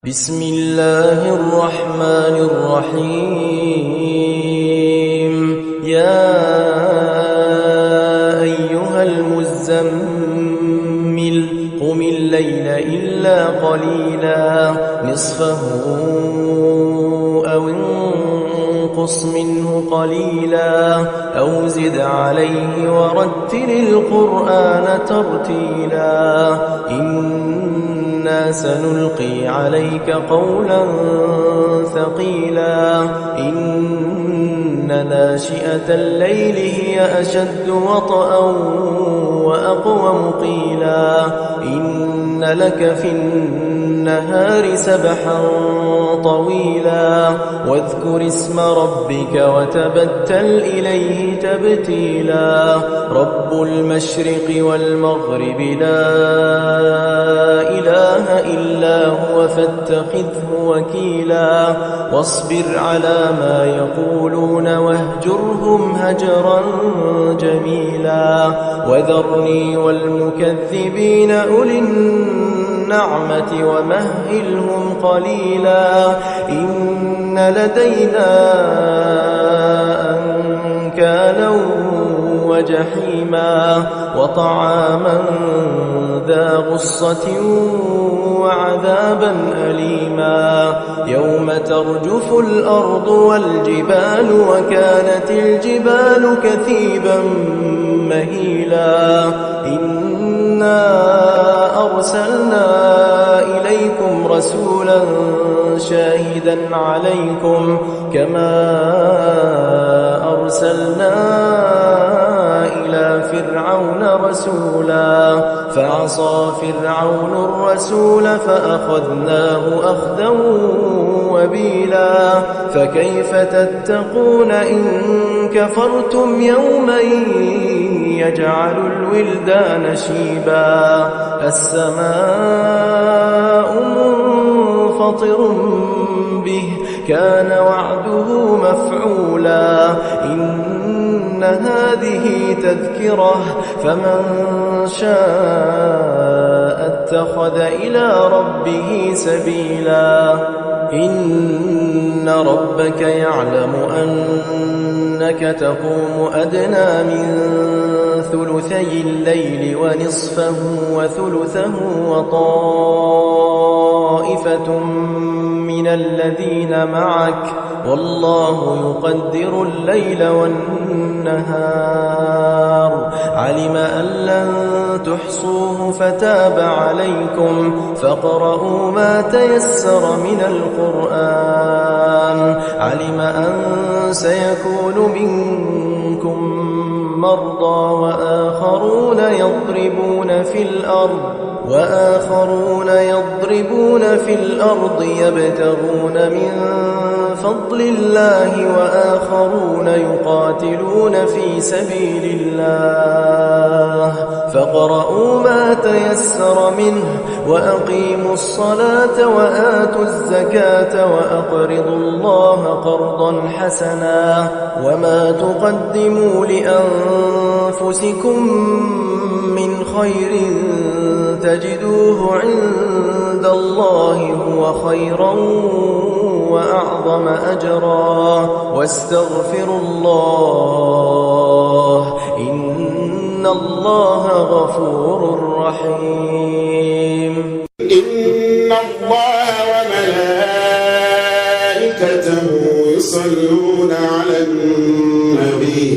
بسم الله الرحمن الرحيم يا أيها المزمل قم الليل إلا قليلا نصفه أو انقص منه قليلا أو زد عليه ورتل القرآن ترتيلا إنا سنلقي عليك قولا ثقيلا إن ناشئة الليل هي أشد وطئا وأقوم قيلا إن لك في النهار سبحا طويلا واذكر اسم ربك وتبتل إليه تبتيلا رب المشرق والمغرب لا إله إلا هو فاتخذه وكيلا واصبر على ما يقولون واهجرهم هجرا جميلا وذرني والمكذبين أولي النعمة ومهلهم قليلا إن لدينا أنكالا وجحيما وطعاما ذا غصة وعذابا أليما يوم ترجف الأرض والجبال وكانت الجبال كثيبا مهيلا إنا أرسلنا إليكم رسولا شاهدا عليكم كما أرسلنا إلى فرعون رسولا فعصى فرعون الرسول فأخذناه أخذا وبيلا فكيف تتقون إن كفرتم يوما يجعل الولدان شيبا السماء منفطر به كان وعده مفعولا إن هذه تذكرة فمن شاء اتخذ إلى ربه سبيلا إن ربك يعلم أنك تقوم أدنى من ثلثي الليل ونصفه وثلثه وطائفة من الذين معك والله يقدر الليل والنهار علم أن لن تحصوه فتاب عليكم فاقرؤوا ما تيسر من القرآن علم أن سيكون منكم مرضى وآخرون يضربون في الأرض يبتغون من فضل الله وآخرون يقاتلون في سبيل الله فاقرؤوا ما تيسر منه وأقيموا الصلاة وآتوا الزكاة وأقرضوا الله قرضا حسنا وما تقدموا لأنفسكم من خير تجدوه عند الله هو خيرا وأعظم أجرا واستغفروا الله إن الله غفور رحيم إن الله وملائكته يصلون على النبي